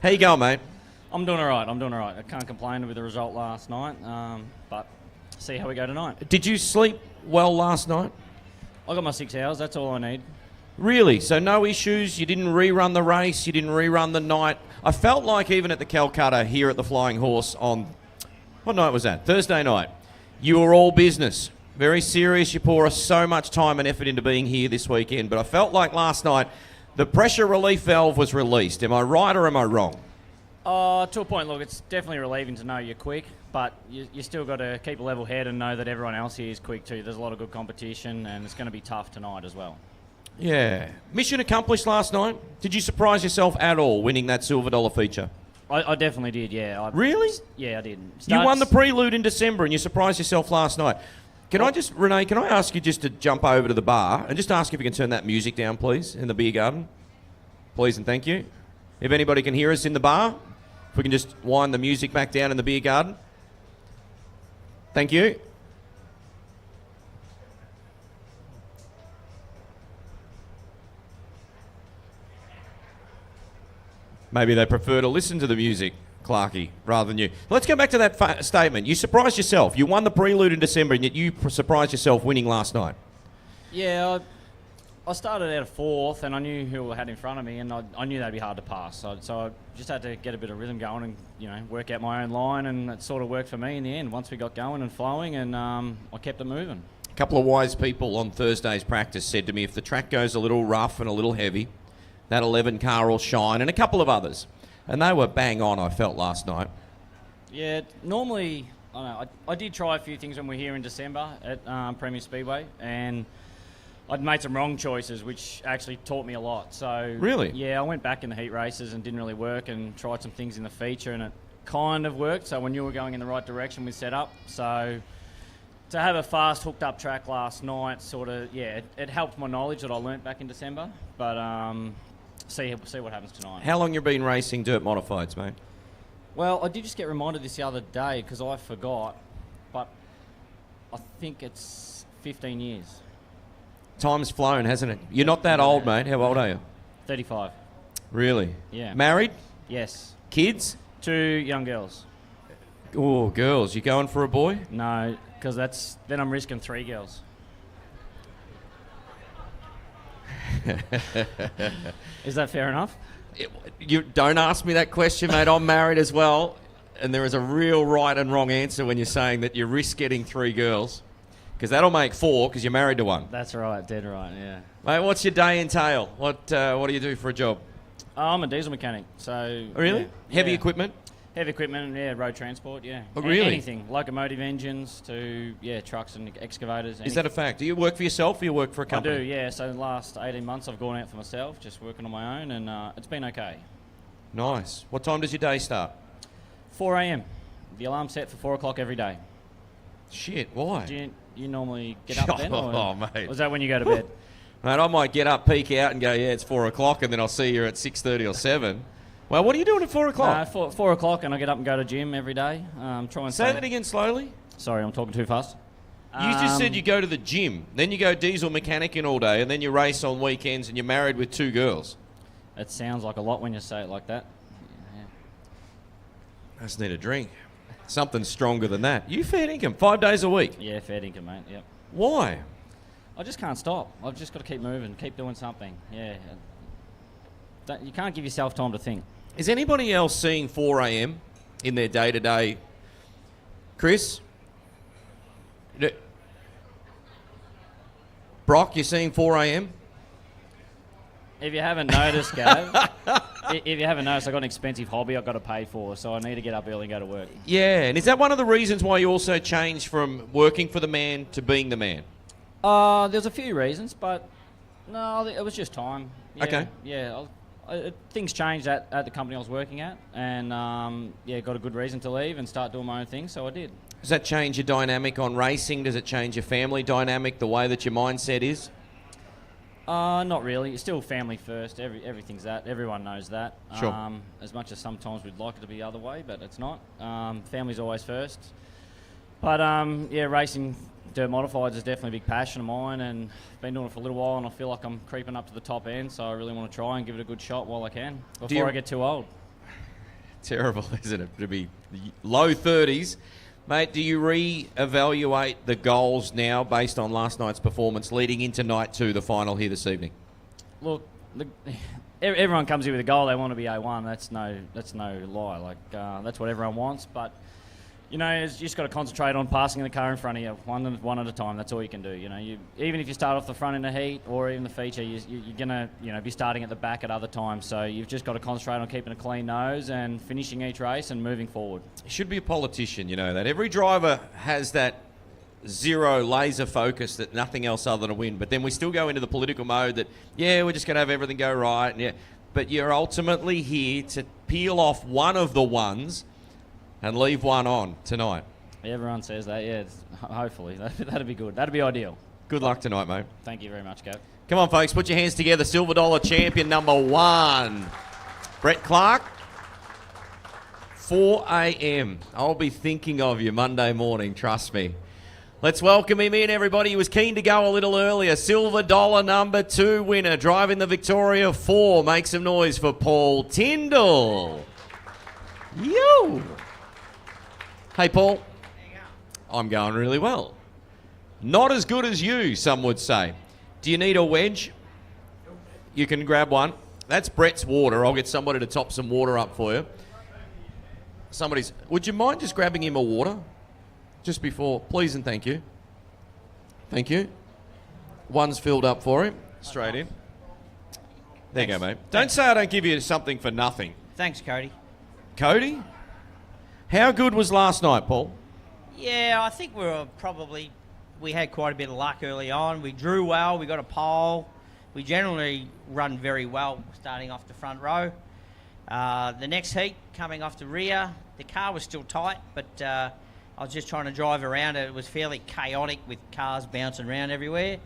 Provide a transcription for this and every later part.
How you going, mate? I'm doing all right. I can't complain with the result last night, but see how we go tonight. Did you sleep well last night? I got my 6 hours. That's all I need. Really? So no issues? You didn't rerun the race? You didn't rerun the night? I felt like even at the Calcutta here at the Flying Horse on... What night was that? Thursday night. You were all business. Very serious. You pour so much time and effort into being here this weekend. But I felt like last night the pressure relief valve was released. Am I right or am I wrong? To a point, look, it's definitely relieving to know you're quick, but you still got to keep a level head and know that everyone else here is quick too. There's a lot of good competition, and it's going to be tough tonight as well. Yeah. Mission accomplished last night. Did you surprise yourself at all winning that silver dollar feature? I definitely did, yeah. Really? Yeah, I did. You won the prelude in December and you surprised yourself last night. Renee, can I ask you just to jump over to the bar and just ask if you can turn that music down, please, in the beer garden? Please and thank you. If anybody can hear us in the bar, if we can just wind the music back down in the beer garden. Thank you. Maybe they prefer to listen to the music, Clarkie, rather than you. Let's go back to that statement. You surprised yourself. You won the prelude in December, and yet you surprised yourself winning last night. Yeah, I started out of fourth, and I knew who I had in front of me, and I knew that'd be hard to pass. So I just had to get a bit of rhythm going and work out my own line, and it sort of worked for me in the end once we got going and flowing, and I kept it moving. A couple of wise people on Thursday's practice said to me, if the track goes a little rough and a little heavy, that 11 car will shine, and a couple of others. And they were bang on, I felt, last night. Yeah, normally, I did try a few things when we were here in December at Premier Speedway, and I'd made some wrong choices, which actually taught me a lot. So really? Yeah, I went back in the heat races and didn't really work and tried some things in the feature, and it kind of worked. So I knew we were going in the right direction with setup. So to have a fast, hooked-up track last night it helped my knowledge that I learnt back in December. But see what happens tonight. How long you been racing dirt modifieds, mate? Well, I did just get reminded this the other day because I forgot, but I think it's 15 years. Time's flown, hasn't it? You're not that old, mate. How old are you? 35. Really? Yeah. Married? Yes. Kids? 2 young girls. Oh, girls. You going for a boy? No, because then I'm risking 3 girls. Is that fair enough? You don't ask me that question, mate. I'm married as well, and there is a real right and wrong answer when you're saying that you risk getting 3 girls, because that'll make 4 because you're married to one. That's right, dead right, yeah. Mate, what's your day entail? What do you do for a job? I'm a diesel mechanic, so... Oh, really? Yeah, Heavy equipment? Heavy equipment, yeah, road transport, yeah. Oh, really? Anything, locomotive engines to, trucks and excavators. Is that a fact? Do you work for yourself or you work for a company? I do, yeah. So the last 18 months I've gone out for myself, just working on my own, and it's been okay. Nice. What time does your day start? 4 a.m. The alarm's set for 4 o'clock every day. Shit, why? Do you normally get up then? Oh, mate. Or is that when you go to bed? Mate, I might get up, peek out and go, yeah, it's 4 o'clock, and then I'll see you at 6:30 or 7. Well, what are you doing at 4 o'clock? 4 o'clock, and I get up and go to gym every day. Say that again slowly. Sorry, I'm talking too fast. You just said you go to the gym, then you go diesel mechanicing all day, and then you race on weekends, and you're married with 2 girls. It sounds like a lot when you say it like that. Yeah. I just need a drink. Something stronger than that. You fair income, 5 days a week. Yeah, fair income, mate. Yep. Why? I just can't stop. I've just got to keep moving, keep doing something. Yeah. You can't give yourself time to think. Is anybody else seeing 4 a.m. in their day-to-day? Chris? Brock, you seeing 4 a.m.? If you haven't noticed, Gav, if you haven't noticed, I've got an expensive hobby I've got to pay for, so I need to get up early and go to work. Yeah, and is that one of the reasons why you also changed from working for the man to being the man? There's a few reasons, but no, it was just time. Yeah, okay. Yeah, things changed at the company I was working at, and got a good reason to leave and start doing my own thing, so I did. Does that change your dynamic on racing? Does it change your family dynamic, the way that your mindset is? Not really. It's still family first. Everything's that. Everyone knows that. Sure. As much as sometimes we'd like it to be the other way, but it's not. Family's always first. But racing dirt modifieds is definitely a big passion of mine, and I've been doing it for a little while, and I feel like I'm creeping up to the top end, so I really want to try and give it a good shot while I can before I get too old. terrible, isn't it? To be low 30s. Mate, do you re-evaluate the goals now based on last night's performance leading into night 2, the final here this evening? Look, everyone comes here with a goal. They want to be A1. That's no lie. Like that's what everyone wants. But you know, you just got to concentrate on passing the car in front of you, one at a time. That's all you can do. You know, even if you start off the front in the heat or even the feature, you're gonna be starting at the back at other times. So you've just got to concentrate on keeping a clean nose and finishing each race and moving forward. You should be a politician, you know that. Every driver has that zero laser focus that nothing else other than a win. But then we still go into the political mode that, yeah, we're just going to have everything go right. And yeah, but you're ultimately here to peel off one of the ones and leave one on tonight. Everyone says that, yeah. Hopefully. That'd be good. That'd be ideal. Good luck tonight, mate. Thank you very much, Gav. Come on, folks. Put your hands together. Silver dollar champion number 1. Brett Clark. 4 a.m. I'll be thinking of you Monday morning, trust me. Let's welcome him in, everybody. He was keen to go a little earlier. Silver dollar number 2 winner. Driving the Victoria 4. Make some noise for Paul Tyndall. Yo! Hey, Paul. I'm going really well. Not as good as you, some would say. Do you need a wedge? You can grab one. That's Brett's water. I'll get somebody to top some water up for you. Would you mind just grabbing him a water? Just before, please and thank you. Thank you. One's filled up for him. Straight in. There you go, mate. Don't say I don't give you something for nothing. Thanks, Cody. Cody? How good was last night, Paul? Yeah, I think we had quite a bit of luck early on. We drew well, we got a pole. We generally run very well starting off the front row. The next heat, coming off the rear, the car was still tight, but I was just trying to drive around it. It was fairly chaotic with cars bouncing around everywhere.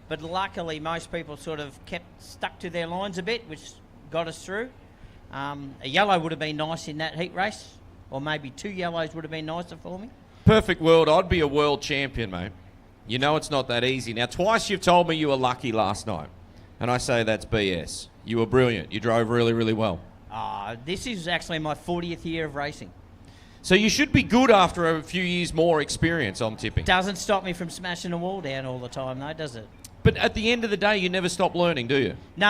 But luckily, most people sort of kept stuck to their lines a bit, which got us through. A yellow would have been nice in that heat race, or maybe 2 yellows would have been nicer for me. Perfect world. I'd be a world champion, mate. You know it's not that easy. Now, twice you've told me you were lucky last night, and I say that's BS. You were brilliant. You drove really, really well. This is actually my 40th year of racing. So you should be good after a few years more experience, I'm tipping. Doesn't stop me from smashing the wall down all the time, though, does it? But at the end of the day, you never stop learning, do you? No,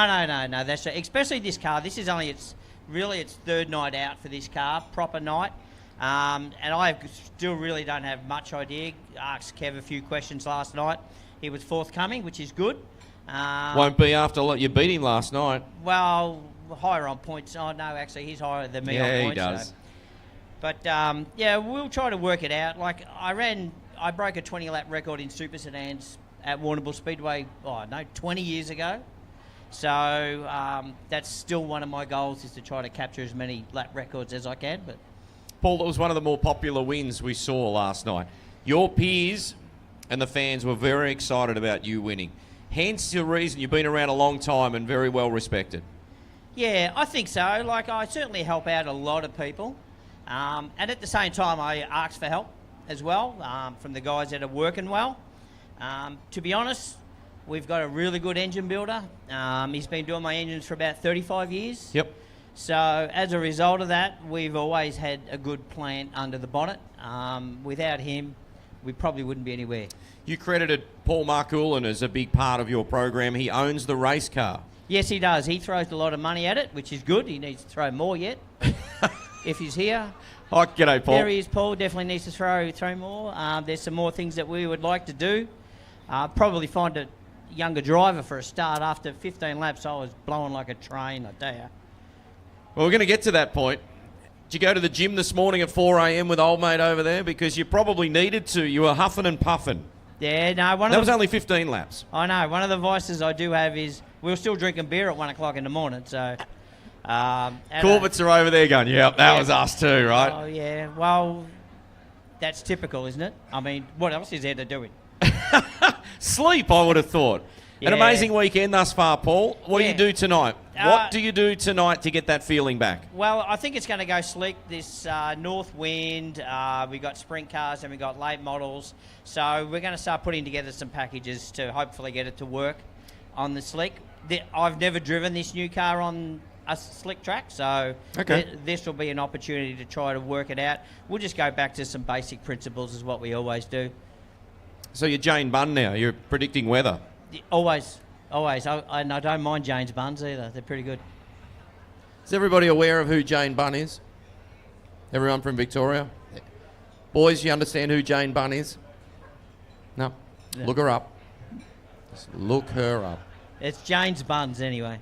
that's right. Especially this car. This is only its 3rd night out for this car, proper night. And I still really don't have much idea. Asked Kev a few questions last night. He was forthcoming, which is good. Won't be after you beat him last night. Well, higher on points. Oh, no, actually, he's higher than me on points. Yeah, he does. So. But, yeah, we'll try to work it out. Like, I broke a 20-lap record in super sedans at Warrnambool Speedway, 20 years ago. So that's still one of my goals, is to try to capture as many lap records as I can. But Paul, that was one of the more popular wins we saw last night. Your peers and the fans were very excited about you winning. Hence the reason you've been around a long time and very well respected. Yeah, I think so. Like, I certainly help out a lot of people. And at the same time, I ask for help as well from the guys that are working well. To be honest, we've got a really good engine builder. He's been doing my engines for about 35 years. Yep. So as a result of that, we've always had a good plant under the bonnet. Without him, we probably wouldn't be anywhere. You credited Paul Marcoulin as a big part of your program. He owns the race car. Yes, he does. He throws a lot of money at it, which is good. He needs to throw more yet. If he's here. Oh, g'day, Paul. There he is, Paul. Definitely needs to throw more. There's some more things that we would like to do. Probably find a younger driver for a start. After 15 laps, I was blowing like a train, I tell you. Well, we're going to get to that point. Did you go to the gym this morning at 4 a.m. with old mate over there? Because you probably needed to. You were huffing and puffing. Yeah, no. That was only 15 laps. I know. One of the vices I do have is we're still drinking beer at 1 o'clock in the morning. So, Corbett's are over there going, yep, that was us too, right? Oh, yeah. Well, that's typical, isn't it? I mean, what else is there to do it? Sleep, I would have thought. Yeah. An amazing weekend thus far, Paul. What do you do tonight? What do you do tonight to get that feeling back? Well, I think it's going to go slick. This north wind, we got sprint cars and we got late models. So we're going to start putting together some packages to hopefully get it to work on the slick. I've never driven this new car on a slick track, so Okay. this will be an opportunity to try to work it out. We'll just go back to some basic principles, is what we always do. So you're Jane Bunn now. You're predicting weather. Always. And I don't mind Jane's buns either. They're pretty good. Is everybody aware of who Jane Bunn is? Everyone from Victoria? Boys, you understand who Jane Bunn is? No? Yeah. Look her up. Just look her up. It's Jane's buns anyway.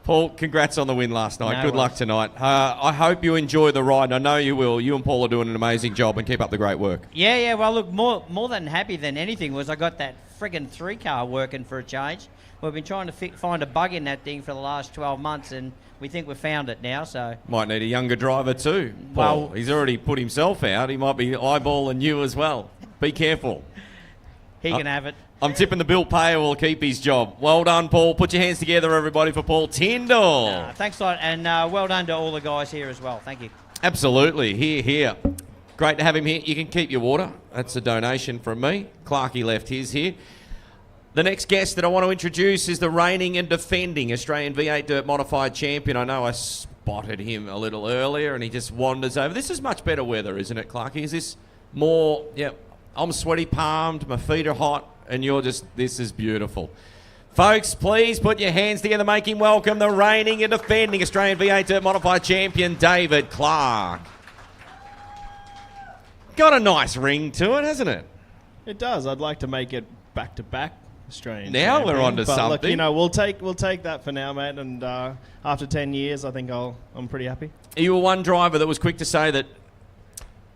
Paul, congrats on the win last night. No Good luck worries. tonight. I hope you enjoy the ride. I know you will. You and Paul are doing an amazing job, and keep up the great work. Yeah. Well, look, more than happy than anything was I got that friggin' 3-car working for a change. We've been trying to find a bug in that thing for the last 12 months, and we think we've found it now. So Might need a younger driver too, Paul. Well- He's already put himself out. He might be eyeballing you as well. Be careful. he can have it. I'm tipping the Bill Payer will keep his job. Well done, Paul. Put your hands together, everybody, for Paul Tyndall. Thanks a lot, and well done to all the guys here as well. Thank you. Absolutely. Here. Great to have him here. You can keep your water. That's a donation from me. Clarkey left his here. The next guest that I want to introduce is the reigning and defending Australian V8 Dirt Modified Champion. I know I spotted him a little earlier and he just wanders over. This is much better weather, isn't it, Clarkey? Is this more, I'm sweaty palmed, my feet are hot, and you're just, this is beautiful. Folks, please put your hands together, make him welcome the reigning and defending Australian V8 Dirt Modified Champion, David Clark. Got a nice ring to it, hasn't it? It does. I'd like to make it back-to-back Australian. Now champion, we're onto but Look, something. we'll take that for now, mate. And after 10 years, I think I'm pretty happy. You were one driver that was quick to say that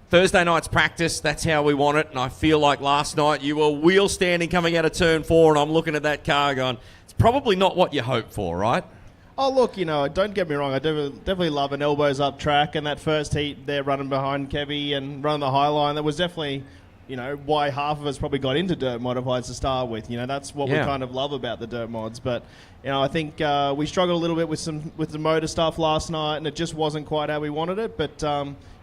Thursday night's practice, that's how we want it. And I feel like last night you were wheel standing coming out of turn 4 and I'm looking at that car going, it's probably not what you hoped for, right? Oh, look, don't get me wrong. I definitely love an elbows up track. And that first heat there running behind Kevy and running the high line, that was definitely, why half of us probably got into dirt modifieds to start with. That's what we kind of love about the dirt mods. But, I think we struggled a little bit with the motor stuff last night and it just wasn't quite how we wanted it. But,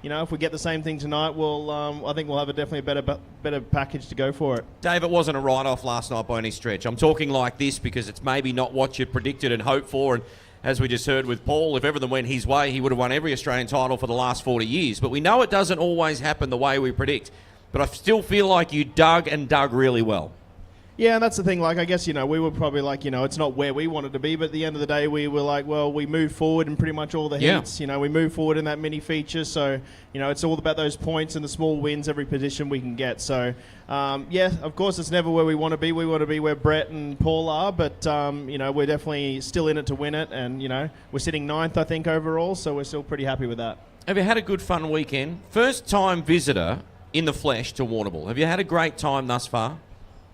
if we get the same thing tonight, I think we'll have definitely a better package to go for it. Dave, it wasn't a write-off last night by any stretch. I'm talking like this because it's maybe not what you predicted and hoped for. And as we just heard with Paul, if everything went his way, he would have won every Australian title for the last 40 years. But we know it doesn't always happen the way we predict. But I still feel like you dug really well. Yeah, and that's the thing. Like, I guess, we were probably like, it's not where we wanted to be. But at the end of the day, we were like, well, we moved forward in pretty much all the heats. We moved forward in that mini feature. So, it's all about those points and the small wins, every position we can get. So, of course, it's never where we want to be. We want to be where Brett and Paul are. But, we're definitely still in it to win it. And, we're sitting 9th, I think, overall. So we're still pretty happy with that. Have you had a good, fun weekend? First-time visitor in the flesh to Warrnambool. Have you had a great time thus far?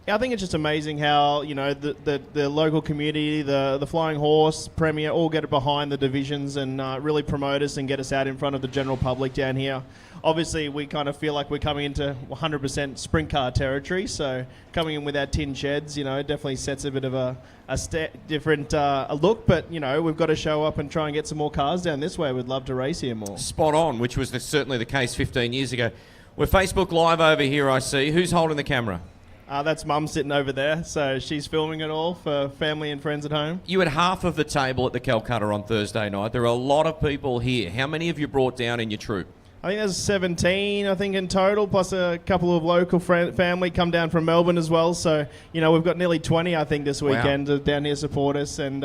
Yeah, I think it's just amazing how the local community, the Flying Horse, Premier, all get behind the divisions and really promote us and get us out in front of the general public down here. Obviously, we kind of feel like we're coming into 100% sprint car territory, so coming in with our tin sheds, definitely sets a bit of a different look. But we've got to show up and try and get some more cars down this way. We'd love to race here more. Spot on, which was certainly the case 15 years ago. We're Facebook Live over here, I see. Who's holding the camera? That's Mum sitting over there, so she's filming it all for family and friends at home. You had half of the table at the Calcutta on Thursday night. There are a lot of people here. How many have you brought down in your troop? I think there's 17, in total, plus a couple of local family come down from Melbourne as well. So, we've got nearly 20, I think, this weekend down here support us. And,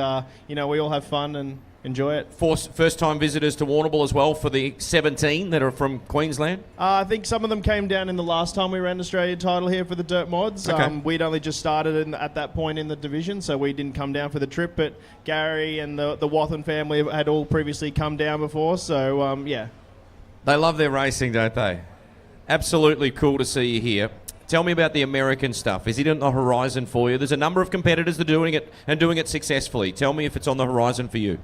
we all have fun and enjoy it. First-time visitors to Warrnambool as well for the 17 that are from Queensland? I think some of them came down in the last time we ran Australian title here for the Dirt Mods. Okay. We'd only just started at that point in the division, so we didn't come down for the trip. But Gary and the Wathen family had all previously come down before, so, yeah. They love their racing, don't they? Absolutely cool to see you here. Tell me about the American stuff. Is it on the horizon for you? There's a number of competitors that are doing it and doing it successfully. Tell me if it's on the horizon for you.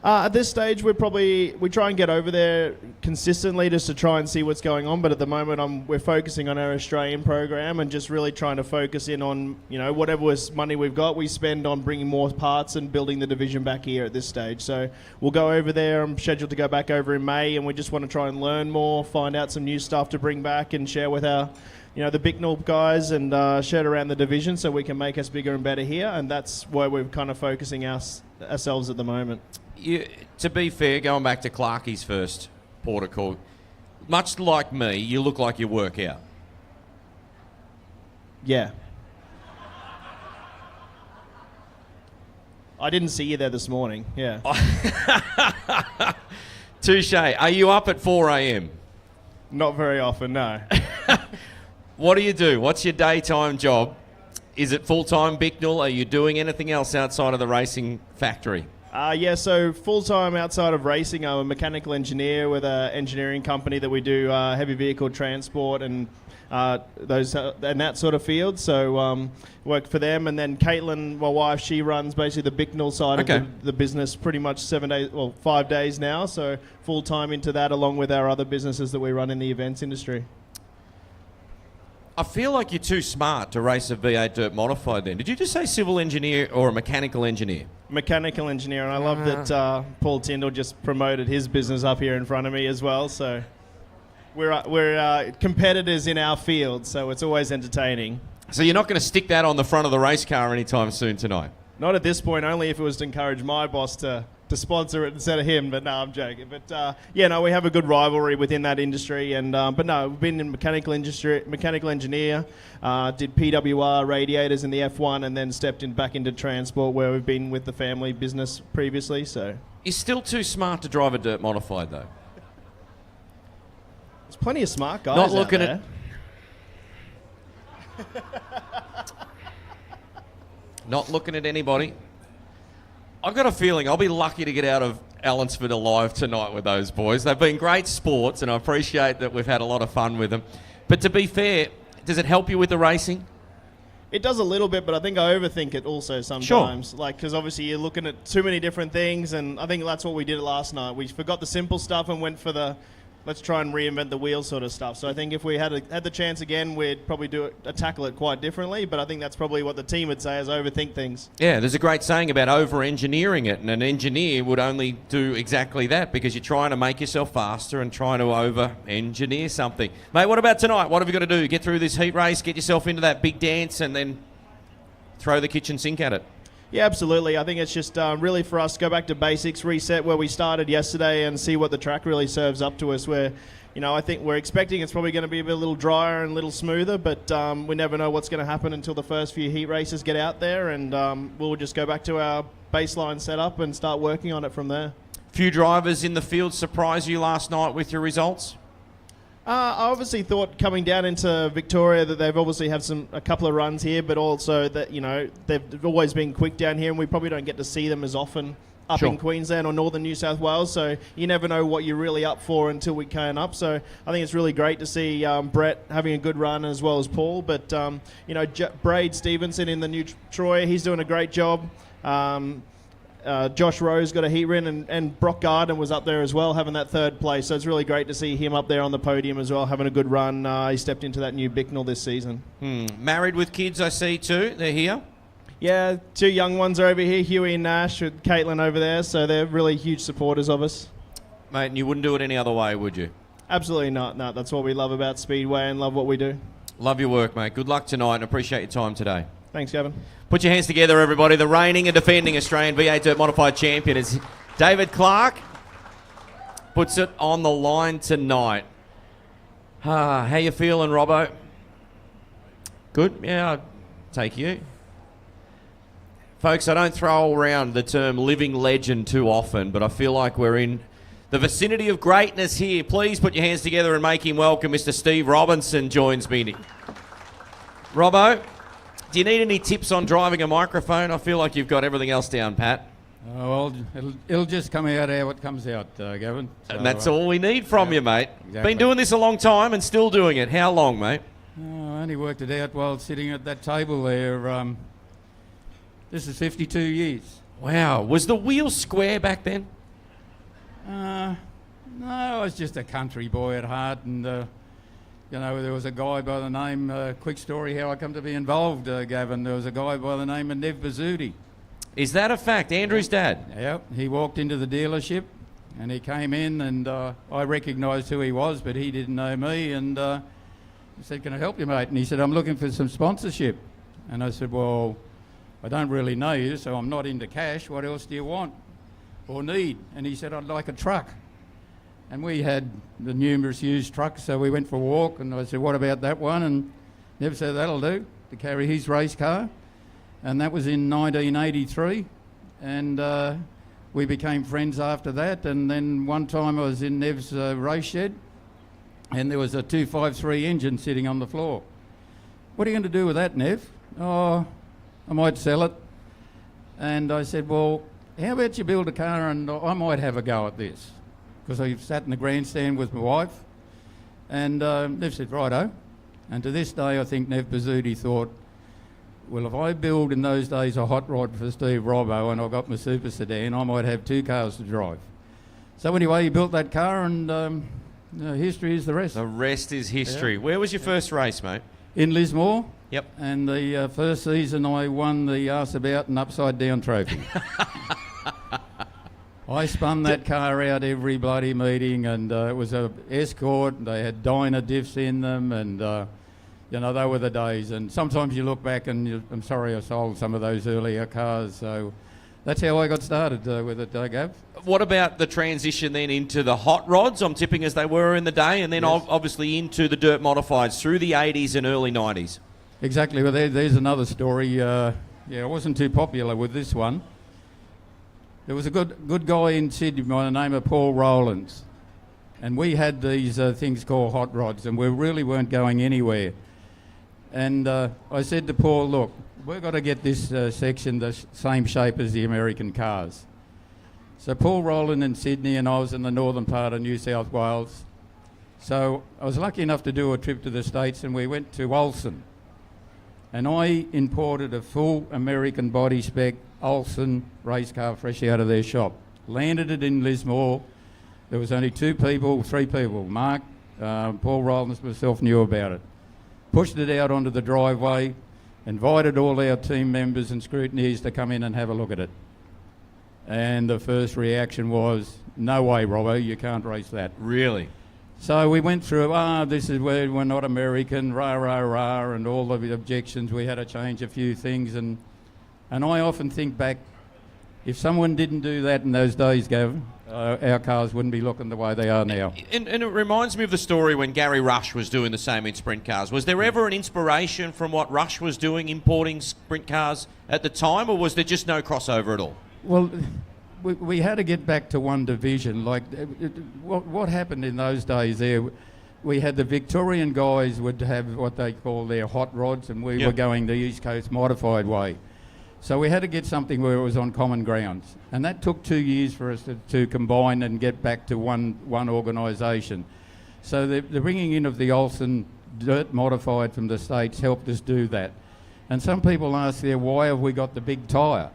At this stage, we try and get over there consistently just to try and see what's going on. But at the moment, we're focusing on our Australian program and just really trying to focus in on whatever money we've got, we spend on bringing more parts and building the division back here at this stage. So we'll go over there. I'm scheduled to go back over in May, and we just want to try and learn more, find out some new stuff to bring back and share with our the Bicknell guys and shared around the division so we can make us bigger and better here, and that's where we're kind of focusing ourselves at the moment. To be fair, going back to Clarkie's first port of call, much like me, you look like you work out. Yeah. I didn't see you there this morning. Yeah. Touche. Are you up at 4 a.m? Not very often, no. What do you do? What's your daytime job? Is it full-time Bicknell? Are you doing anything else outside of the racing factory? Yeah, so full-time outside of racing, I'm a mechanical engineer with an engineering company that we do heavy vehicle transport and and that sort of field. So work for them, and then Caitlin, my wife, she runs basically the Bicknell side of the business pretty much 5 days now. So full-time into that along with our other businesses that we run in the events industry. I feel like you're too smart to race a V8 Dirt Modified then. Did you just say civil engineer or a mechanical engineer? Mechanical engineer, and I love that Paul Tyndall just promoted his business up here in front of me as well. So we're competitors in our field, so it's always entertaining. So you're not going to stick that on the front of the race car anytime soon tonight? Not at this point, only if it was to encourage my boss to sponsor it instead of him, but no, I'm joking. But we have a good rivalry within that industry, and but no, we've been in mechanical engineer, did PWR radiators in the F1, and then stepped back into transport where we've been with the family business previously. So you're still too smart to drive a Dirt Modified though. There's plenty of smart guys Not looking out there. Not looking at anybody. I've got a feeling I'll be lucky to get out of Allansford alive tonight with those boys. They've been great sports, and I appreciate that we've had a lot of fun with them. But to be fair, does it help you with the racing? It does a little bit, but I think I overthink it also sometimes. Sure. Because obviously you're looking at too many different things, and I think that's what we did last night. We forgot the simple stuff and went for the let's try and reinvent the wheel sort of stuff. So I think if we had the chance again, we'd probably tackle it quite differently. But I think that's probably what the team would say is overthink things. Yeah, there's a great saying about over-engineering it, and an engineer would only do exactly that because you're trying to make yourself faster and trying to over-engineer something. Mate, what about tonight? What have you got to do? Get through this heat race, get yourself into that big dance, and then throw the kitchen sink at it. Yeah, absolutely. I think it's just really for us to go back to basics, reset where we started yesterday and see what the track really serves up to us. Where, I think we're expecting it's probably going to be a little drier and a little smoother, but we never know what's going to happen until the first few heat races get out there, and we'll just go back to our baseline setup and start working on it from there. Few drivers in the field surprise you last night with your results? I obviously thought coming down into Victoria that they've obviously had a couple of runs here, but also that, they've always been quick down here and we probably don't get to see them as often up in Queensland or northern New South Wales. So you never know what you're really up for until we can up. So I think it's really great to see Brett having a good run as well as Paul. But, Braid Stevenson in the new Troy, he's doing a great job. Josh Rose got a heat win, and Brock Garden was up there as well, having that third place. So it's really great to see him up there on the podium as well, having a good run. He stepped into that new Bicknell this season. Married with kids, I see too. They're here. Yeah, two young ones are over here, Huey and Nash, with Caitlin over there. So they're really huge supporters of us. Mate, and you wouldn't do it any other way, would you? Absolutely not. No, that's what we love about Speedway and love what we do. Love your work, mate. Good luck tonight and appreciate your time today. Thanks, Gavin. Put your hands together, everybody. The reigning and defending Australian V8 Dirt Modified champion is David Clark. Puts it on the line tonight. How you feeling, Robbo? Good? Yeah, I'll take you. Folks, I don't throw around the term living legend too often, but I feel like we're in the vicinity of greatness here. Please put your hands together and make him welcome. Mr. Steve Robinson joins me. Robbo, do you need any tips on driving a microphone? I feel like you've got everything else down, Pat. Well, it'll just come out how it comes out, Gavin. So, and that's all we need from you, mate. Exactly. Been doing this a long time and still doing it. How long, mate? I only worked it out while sitting at that table there. This is 52 years. Wow. Was the wheel square back then? No, I was just a country boy at heart, and there was a guy by the name, quick story how I come to be involved, Gavin. There was a guy by the name of Nev Bazzuti. Is that a fact? Andrew's dad? Yep. He walked into the dealership and he came in, and I recognised who he was, but he didn't know me. And I said, can I help you, mate? And he said, I'm looking for some sponsorship. And I said, well, I don't really know you, so I'm not into cash. What else do you want or need? And he said, I'd like a truck. And we had the numerous used trucks, so we went for a walk, and I said, what about that one? And Nev said, that'll do, to carry his race car. And that was in 1983. And we became friends after that. And then one time I was in Nev's race shed, and there was a 253 engine sitting on the floor. What are you going to do with that, Nev? Oh, I might sell it. And I said, well, how about you build a car and I might have a go at this? Because I sat in the grandstand with my wife. And Nev said, righto. And to this day, I think Nev Bazzuti thought, well, if I build in those days a hot rod for Steve Robbo and I got my super sedan, I might have 2 cars to drive. So anyway, he built that car, and history is the rest. The rest is history. Where was your first race, mate? In Lismore. Yep. And the first season I won the Arse About and Upside Down trophy. I spun that car out every bloody meeting, and it was a Escort. They had Dyna diffs in them, and you know, they were the days. And sometimes you look back and I'm sorry I sold some of those earlier cars. So that's how I got started with it, Gav. What about the transition then into the hot rods, I'm tipping as they were in the day, and then Yes. obviously into the dirt modifieds through the 80s and early 90s? Exactly. Well, there's another story. Yeah, I wasn't too popular with this one. There was a good guy in Sydney by the name of Paul Rowlands, and we had these things called hot rods, and we really weren't going anywhere. And I said to Paul, look, we've got to get this section the same shape as the American cars. So Paul Rowland in Sydney, and I was in the northern part of New South Wales. So I was lucky enough to do a trip to the States, and we went to Olsen. And I imported a full American body spec Olsen race car fresh out of their shop. Landed it in Lismore. There was only 3 people. Mark, Paul Rowlands, myself knew about it. Pushed it out onto the driveway, invited all our team members and scrutineers to come in and have a look at it. And the first reaction was, no way, Robbo, you can't race that. Really? So we went through, this is where we're not American, rah, rah, rah, and all of the objections. We had to change a few things. And I often think back, if someone didn't do that in those days, Gavin, our cars wouldn't be looking the way they are now. And it reminds me of the story when Gary Rush was doing the same in sprint cars. Was there ever an inspiration from what Rush was doing, importing sprint cars at the time, or was there just no crossover at all? Well, we had to get back to one division. Like, what happened in those days there, we had the Victorian guys would have what they call their hot rods, and we were going the East Coast modified way. So we had to get something where it was on common grounds. And that took 2 years for us to combine and get back to one organisation. So the bringing in of the Olsen dirt modified from the States helped us do that. And some people ask there, why have we got the big tyre?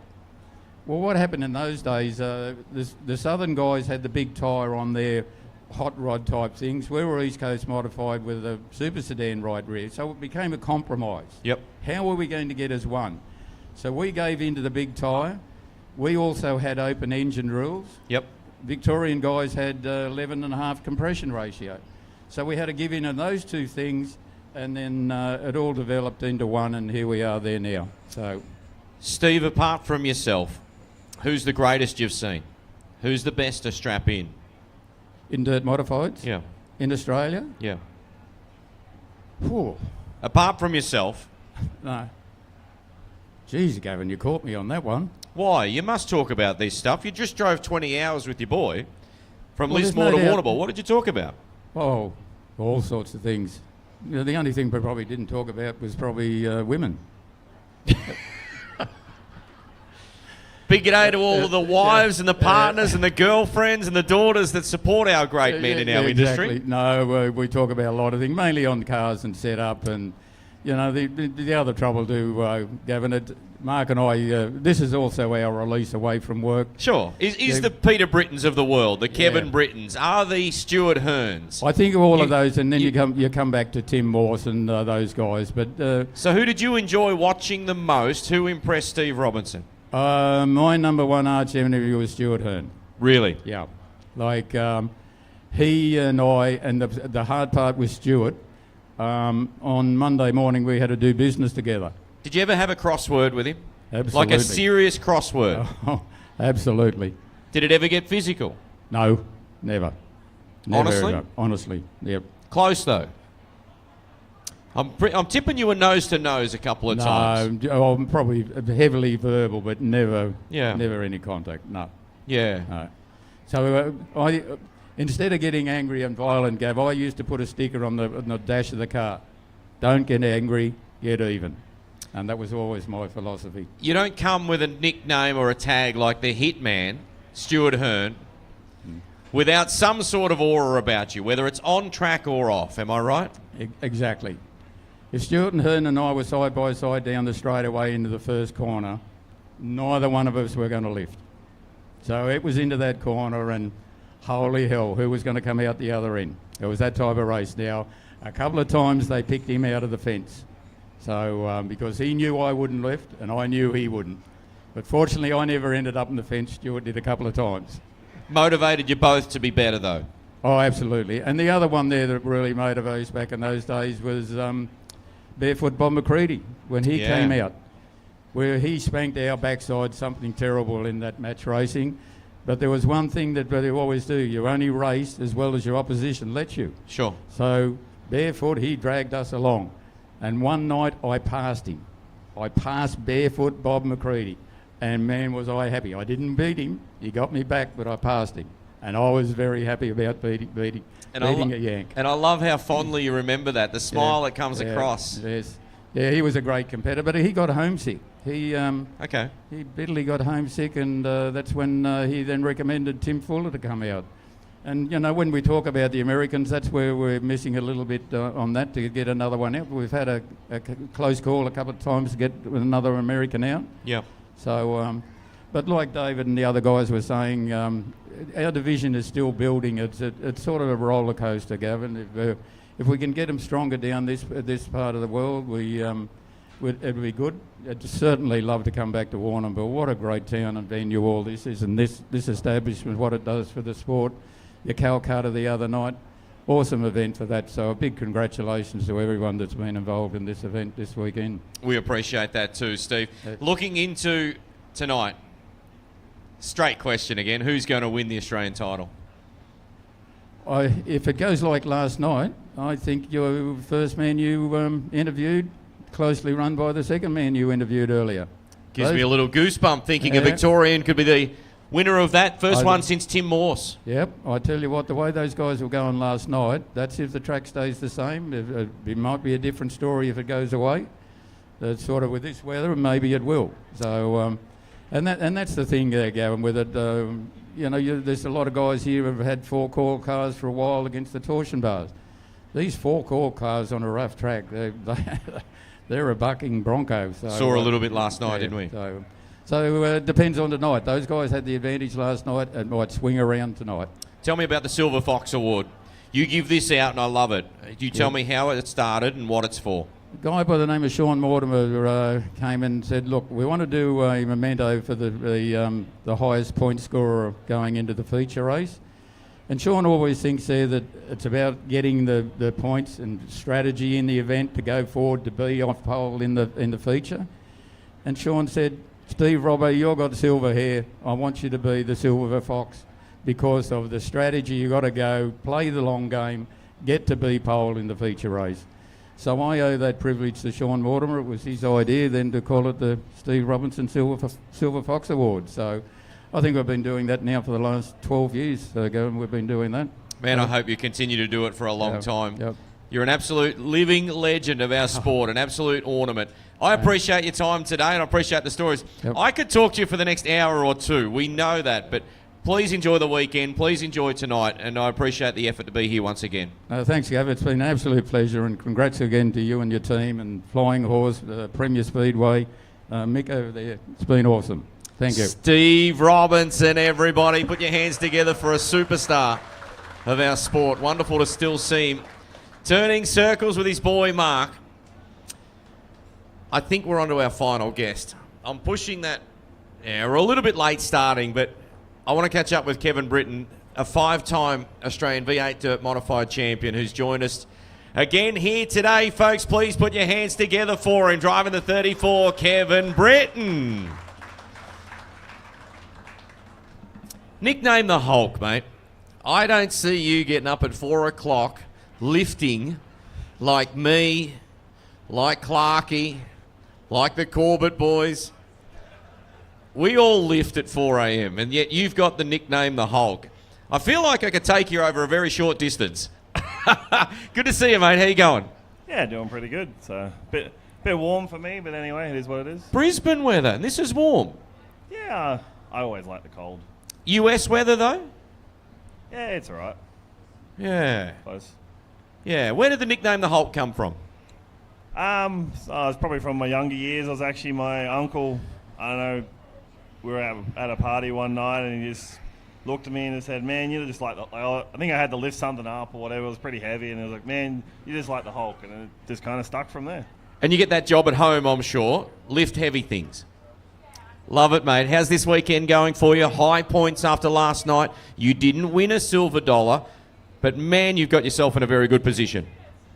Well, what happened in those days, the southern guys had the big tyre on their hot rod type things. We were East Coast modified with a super sedan right rear. So it became a compromise. Yep. How were we going to get as one? So we gave in to the big tyre. We also had open engine rules. Yep. Victorian guys had 11.5 compression ratio. So we had to give in on those 2 things, and then it all developed into one, and here we are there now. So, Steve, apart from yourself, who's the greatest you've seen? Who's the best to strap in? in dirt modifieds? Yeah. In Australia? Yeah. Whew. Apart from yourself. No. Jeez, Gavin, you caught me on that one. Why? You must talk about this stuff. You just drove 20 hours with your boy from Well, there's Lismore no to doubt. Warrnambool. What did you talk about? Oh, all sorts of things. You know, the only thing we probably didn't talk about was probably women. Big g'day to all of the wives and the partners and the girlfriends and the daughters that support our great men in our industry. Exactly. No, we talk about a lot of things, mainly on cars and setup, and you know the other trouble too, Gavin. Mark and I, this is also our release away from work. Sure. Is Yeah. the Peter Brittons of the world, the Kevin Yeah. Brittons, are the Stuart Hearns? I think of all of You- those, and then you- you come back to Tim Morse and those guys. But So who did you enjoy watching the most? Who impressed Steve Robinson? my number one arch enemy was Stuart Hearn. Really? Yeah, like he and I, and the hard part with Stuart, On Monday morning, we had to do business together. Did you ever have a crossword with him? Absolutely. Like a serious crossword? Oh, absolutely. Did it ever get physical? No, never. Never Honestly? ever. Honestly, yep. Close though. I'm tipping you a nose to nose a couple of times. No, I'm probably heavily verbal, but never any contact. No. Yeah. No. So instead of getting angry and violent, Gav, I used to put a sticker on the dash of the car. Don't get angry, get even. And that was always my philosophy. You don't come with a nickname or a tag like the Hitman, Stuart Hearn, without some sort of aura about you, whether it's on track or off. Am I right? Exactly. If Stuart and Hearn and I were side by side down the straightaway into the first corner, neither one of us were going to lift. So it was into that corner, and holy hell, who was going to come out the other end? It was that type of race. Now, a couple of times they picked him out of the fence. So because he knew I wouldn't lift and I knew he wouldn't. But fortunately, I never ended up in the fence. Stuart did a couple of times. Motivated you both to be better though. Oh, absolutely. And the other one there that really motivated us back in those days was Barefoot Bob McCready when he came out, where he spanked our backside something terrible in that match racing. But there was one thing that they always do: you only race as well as your opposition lets you. Sure. So Barefoot, he dragged us along. And one night I passed him. I passed Barefoot Bob McCready. And man, was I happy. I didn't beat him. He got me back, but I passed him. And I was very happy about beating a Yank. And I love how fondly you remember that, the smile that comes across. Yes. Yeah, he was a great competitor, but he got homesick. He bitterly got homesick, and that's when he then recommended Tim Fuller to come out. And, you know, when we talk about the Americans, that's where we're missing a little bit on that to get another one out. We've had a close call a couple of times to get another American out. Yeah. So, but like David and the other guys were saying, our division is still building. It's sort of a roller coaster, Gavin. If we can get them stronger down this part of the world, it'd be good. I'd certainly love to come back to Warrnambool. What a great town and venue all this is, and this establishment, what it does for the sport. Your Calcutta the other night, awesome event for that. So a big congratulations to everyone that's been involved in this event this weekend. We appreciate that too, Steve. Looking into tonight, straight question again, who's going to win the Australian title? If it goes like last night, I think your first man you interviewed, closely run by the second man you interviewed earlier. Gives me a little goosebump thinking a Victorian could be the winner of that. First one since Tim Morse. Yep, I tell you what, the way those guys were going last night, that's if the track stays the same. It might be a different story if it goes away. That's sort of with this weather, maybe it will. So, and that's the thing there, Gavin, with it. There's a lot of guys here who have had four-coil cars for a while against the torsion bars. These four-coil cars on a rough track, they're a bucking Bronco. So, saw a little bit last night, didn't we? So it depends on the night. Those guys had the advantage last night and might swing around tonight. Tell me about the Silver Fox Award. You give this out and I love it. You tell me how it started and what it's for. A guy by the name of Sean Mortimer came and said, look, we want to do a memento for the highest point scorer going into the feature race. And Sean always thinks there that it's about getting the points and strategy in the event to go forward to be off pole in the feature. And Sean said, Steve Robbo, you've got silver hair. I want you to be the Silver Fox because of the strategy. You've got to go, play the long game, get to be pole in the feature race. So I owe that privilege to Sean Mortimer. It was his idea then to call it the Steve Robinson Silver Fox Award. So I think we've been doing that now for the last 12 years ago, and we've been doing that. Man, I hope you continue to do it for a long time. Yep. You're an absolute living legend of our sport, an absolute ornament. I appreciate your time today, and I appreciate the stories. Yep. I could talk to you for the next hour or two. We know that, but please enjoy the weekend. Please enjoy tonight, and I appreciate the effort to be here once again. Thanks, Gav. It's been an absolute pleasure, and congrats again to you and your team and Flying Horse, Premier Speedway. Mick over there, it's been awesome. Thank you. Steve Robinson, everybody. Put your hands together for a superstar of our sport. Wonderful to still see him turning circles with his boy, Mark. I think we're on to our final guest. I'm pushing that. Yeah, we're a little bit late starting, but I want to catch up with Kevin Britton, a 5-time Australian V8 Dirt Modified champion who's joined us Again here today, folks, please put your hands together for him. Driving the 34, Kevin Britton. Nickname the Hulk, mate. I don't see you getting up at 4 o'clock lifting like me, like Clarkey, like the Corbett boys. We all lift at 4 a.m. and yet you've got the nickname the Hulk. I feel like I could take you over a very short distance. Good to see you, mate. How you going? Yeah, doing pretty good. So bit warm for me, but anyway, it is what it is. Brisbane weather, and this is warm. Yeah, I always like the cold. US weather, though? Yeah, it's all right. Yeah. Close. Yeah. Where did the nickname the Hulk come from? So it's probably from my younger years. I was actually my uncle. I don't know. We were at a party one night, and he just looked at me and said, "Man, you're just like the, I think I had to lift something up or whatever. It was pretty heavy, and he was like, "Man, you're just like the Hulk," and it just kind of stuck from there. And you get that job at home, I'm sure. Lift heavy things. Love it, mate. How's this weekend going for you? High points after last night. You didn't win a silver dollar, but man, you've got yourself in a very good position.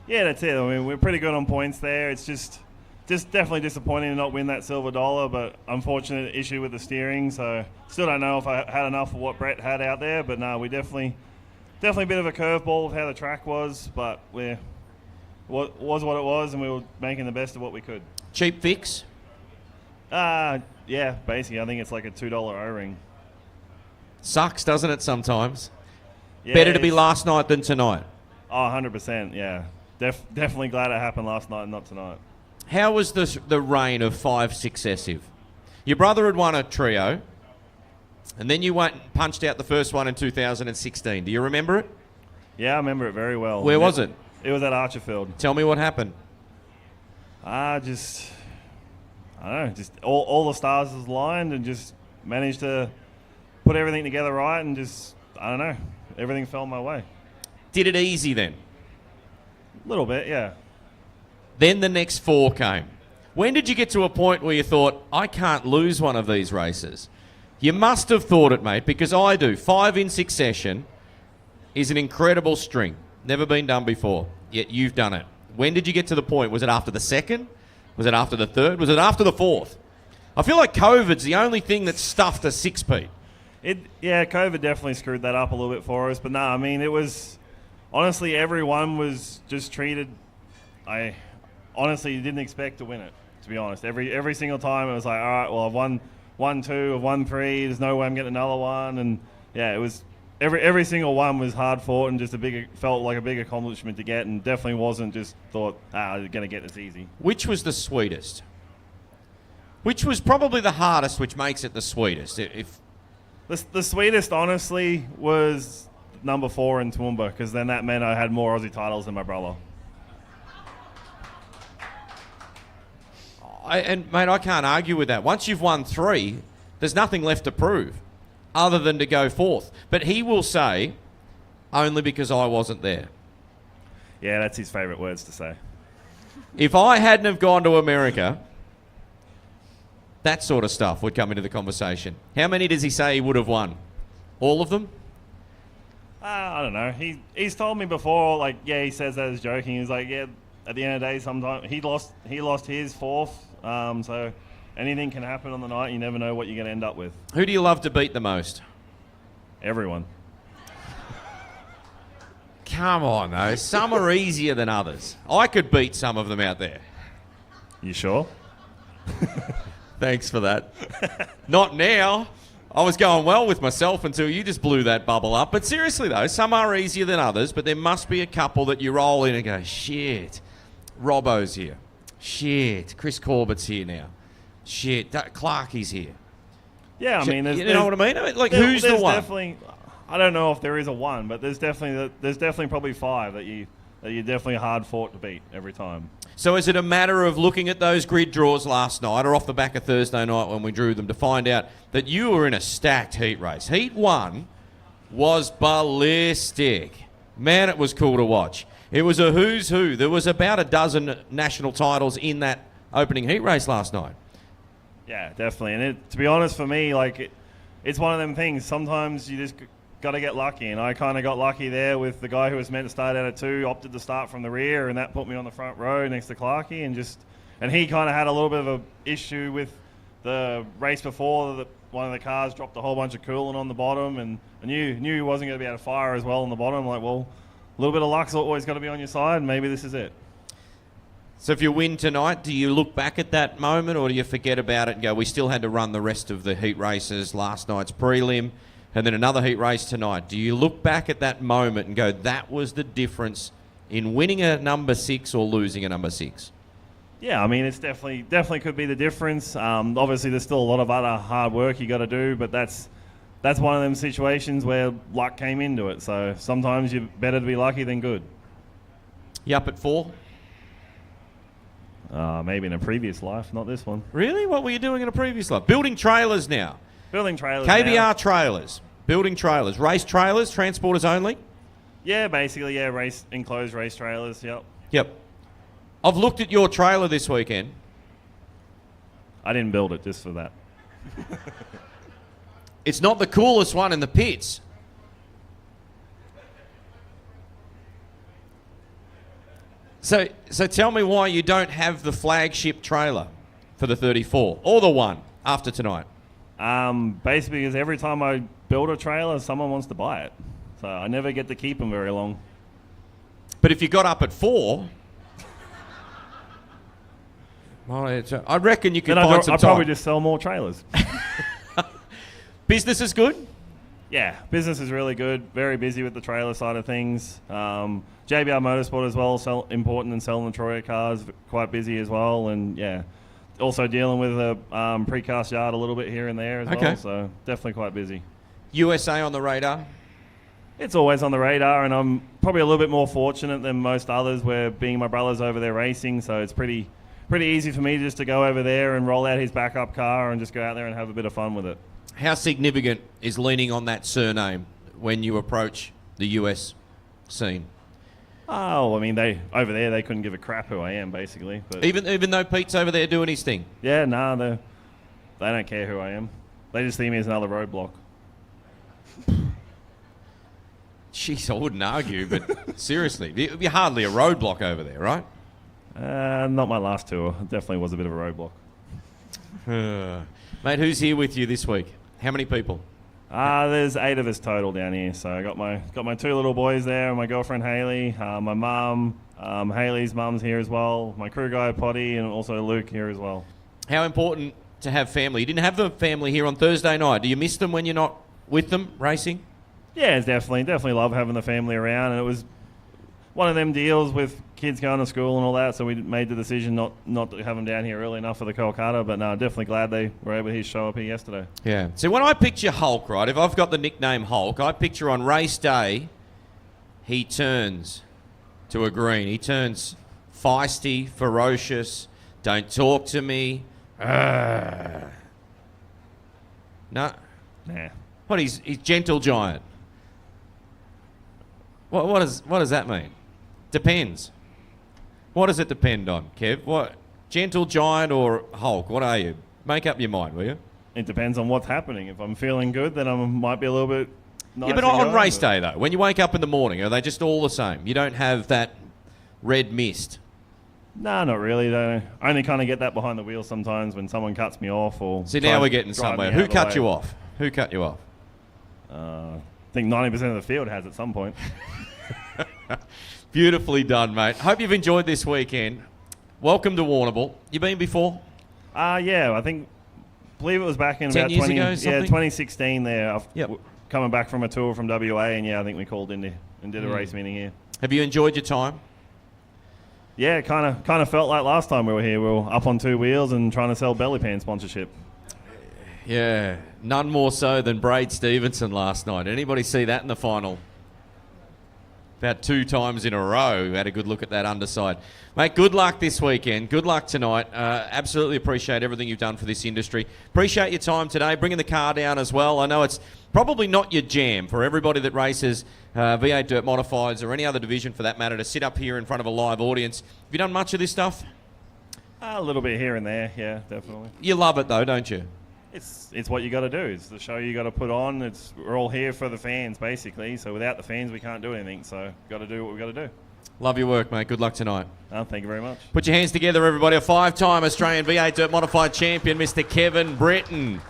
Yeah, that's it. I mean, we're pretty good on points there. It's just definitely disappointing to not win that silver dollar, but unfortunate issue with the steering. So still don't know if I had enough of what Brett had out there, but no, we definitely a bit of a curveball of how the track was, but what was what it was, and we were making the best of what we could. Cheap fix? Yeah, basically, I think it's like a $2 O-ring. Sucks, doesn't it, sometimes? Yeah, Better to be it's- last night than tonight. Oh, 100%, yeah. Definitely glad it happened last night and not tonight. How was the reign of 5 successive? Your brother had won a trio, and then you went and punched out the first one in 2016. Do you remember it? Yeah, I remember it very well. Where was it? It was at Archerfield. Tell me what happened. I don't know, just all the stars was aligned and just managed to put everything together right and just, I don't know, everything fell my way. Did it easy then? A little bit, yeah. Then the next 4 came. When did you get to a point where you thought, I can't lose one of these races? You must have thought it, mate, because I do. 5 in succession is an incredible string. Never been done before, yet you've done it. When did you get to the point? Was it after the second? Was it after the third? Was it after the fourth? I feel like COVID's the only thing that stuffed a 6-peat. Yeah, COVID definitely screwed that up a little bit for us. But no, I mean, it was, honestly, everyone was just treated, I honestly didn't expect to win it, to be honest. Every single time it was like, all right, well, I've won 2, I've won 3, there's no way I'm getting another one. And yeah, it was, every single one was hard fought and just felt like a big accomplishment to get, and definitely wasn't just thought, you're going to get this easy. Which was the sweetest? Which was probably the hardest, which makes it the sweetest? The sweetest, honestly, was number 4 in Toowoomba, because then that meant I had more Aussie titles than my brother. Mate, I can't argue with that. Once you've won 3, there's nothing left to prove other than to go forth. But he will say, only because I wasn't there. Yeah, that's his favourite words to say. If I hadn't have gone to America, that sort of stuff would come into the conversation. How many does he say he would have won? All of them? I don't know. He's told me before, like, yeah, he says that as joking. He's like, yeah, at the end of the day, sometimes he lost his 4th. So anything can happen on the night. You never know what you're going to end up with. Who do you love to beat the most? Everyone. Come on, though. Some are easier than others. I could beat some of them out there. You sure? Thanks for that. Not now. I was going well with myself until you just blew that bubble up. But seriously, though, some are easier than others, but there must be a couple that you roll in and go, shit, Robbo's here. Shit, Chris Corbett's here now. Shit, Clarkey's here. Yeah, I mean, you know what I mean? Like, who's the one? Definitely, I don't know if there is a one, but there's definitely probably 5 that you're definitely hard fought to beat every time. So is it a matter of looking at those grid draws last night or off the back of Thursday night when we drew them to find out that you were in a stacked heat race? Heat 1 was ballistic. Man, it was cool to watch. It was a who's who. There was about a dozen national titles in that opening heat race last night. Yeah, definitely. And to be honest, for me, like, it's one of them things. Sometimes you just got to get lucky, and I kind of got lucky there with the guy who was meant to start out at 2, opted to start from the rear, and that put me on the front row next to Clarkey, and he kind of had a little bit of a issue with the race before. One of the cars dropped a whole bunch of coolant on the bottom, and I knew he wasn't going to be able to fire as well on the bottom. I'm like, well, a little bit of luck's always got to be on your side, and maybe this is it. So if you win tonight, do you look back at that moment, or do you forget about it and go, we still had to run the rest of the heat races, last night's prelim, and then another heat race tonight? Do you look back at that moment and go, that was the difference in winning a number 6 or losing a number 6? Yeah, I mean, it's definitely could be the difference. Obviously, there's still a lot of other hard work you got to do, but that's one of them situations where luck came into it. So sometimes you're better to be lucky than good. You up at 4? Maybe in a previous life, not this one. Really? What were you doing in a previous life? Building trailers now. Building trailers KBR now. trailers. Building trailers. Race trailers, transporters only? Yeah, basically, yeah, enclosed race trailers, yep. Yep. I've looked at your trailer this weekend. I didn't build it just for that. It's not the coolest one in the pits. So tell me why you don't have the flagship trailer for the 34 or the one after tonight. Basically, because every time I build a trailer, someone wants to buy it. So I never get to keep them very long. But if you got up at 4, well, I reckon you could Then find some I'd time. probably just sell more trailers. Business is good? Yeah, business is really good. Very busy with the trailer side of things. JBR Motorsport as well, important in selling the Troyer cars, quite busy as well. And yeah, also dealing with a precast yard a little bit here and there as well. So definitely quite busy. USA on the radar? It's always on the radar, and I'm probably a little bit more fortunate than most others where being my brother's over there racing, so it's pretty easy for me just to go over there and roll out his backup car and just go out there and have a bit of fun with it. How significant is leaning on that surname when you approach the US scene? Oh, I mean, they couldn't give a crap who I am, basically. But Even though Pete's over there doing his thing? yeah, they don't care who I am. They just see me as another roadblock. Jeez, I wouldn't argue, but seriously, you're hardly a roadblock over there, right? Not my last tour. It definitely was a bit of a roadblock. Mate, who's here with you this week? How many people? There's 8 of us total down here. So I got my 2 little boys there, and my girlfriend Haley, my mum, Haley's mum's here as well, my crew guy Potty, and also Luke here as well. How important to have family? You didn't have the family here on Thursday night. Do you miss them when you're not with them racing? Yeah, it's definitely love having the family around, and it was one of them deals with kids going to school and all that, so we made the decision not to have them down here early enough for the Kolkata, but no, definitely glad they were able to show up here yesterday. Yeah. So when I picture Hulk, right, if I've got the nickname Hulk, I picture on race day, he turns to a green. He turns feisty, ferocious, don't talk to me. No. Nah. What, he's gentle giant. What does that mean? Depends. What does it depend on, Kev? What, gentle giant or Hulk? What are you? Make up your mind, will you? It depends on what's happening. If I'm feeling good, then I might be a little bit nicer. Yeah, but on race day, though, when you wake up in the morning, are they just all the same? You don't have that red mist? No, not really. I only kind of get that behind the wheel sometimes when someone cuts me off or... See, now we're getting drive somewhere. me out Who of the cut way. you off? Who cut you off? I think 90% of the field has at some point. Beautifully done, mate. Hope you've enjoyed this weekend. Welcome to Warrnambool. You been before? Yeah, believe it was back in 10 about years 20, ago, yeah, something? 2016 there. Yep. Coming back from a tour from WA, and yeah, I think we called in and did a race meeting here. Have you enjoyed your time? Yeah, kind of felt like last time we were here. We were up on 2 wheels and trying to sell belly pan sponsorship. Yeah, none more so than Braid Stevenson last night. Anybody see that in the final? About 2 times in a row, we had a good look at that underside. Mate, good luck this weekend. Good luck tonight. Absolutely appreciate everything you've done for this industry. Appreciate your time today, bringing the car down as well. I know it's probably not your jam for everybody that races V8 Dirt Modifieds or any other division for that matter to sit up here in front of a live audience. Have you done much of this stuff? A little bit here and there, yeah, definitely. You love it though, don't you? It's what you got to do. It's the show you got to put on. We're all here for the fans, basically. So without the fans, we can't do anything. So got to do what we got to do. Love your work, mate. Good luck tonight. Thank you very much. Put your hands together, everybody. A 5-time Australian V8 Dirt Modified champion, Mr. Kevin Britton,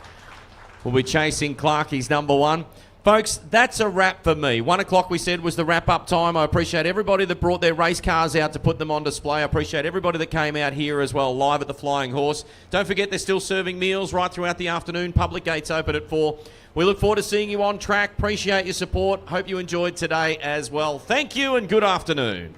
will be chasing Clarkie's number 1. Folks, that's a wrap for me. 1 o'clock, we said, was the wrap-up time. I appreciate everybody that brought their race cars out to put them on display. I appreciate everybody that came out here as well, live at the Flying Horse. Don't forget, they're still serving meals right throughout the afternoon. Public gates open at 4. We look forward to seeing you on track. Appreciate your support. Hope you enjoyed today as well. Thank you and good afternoon.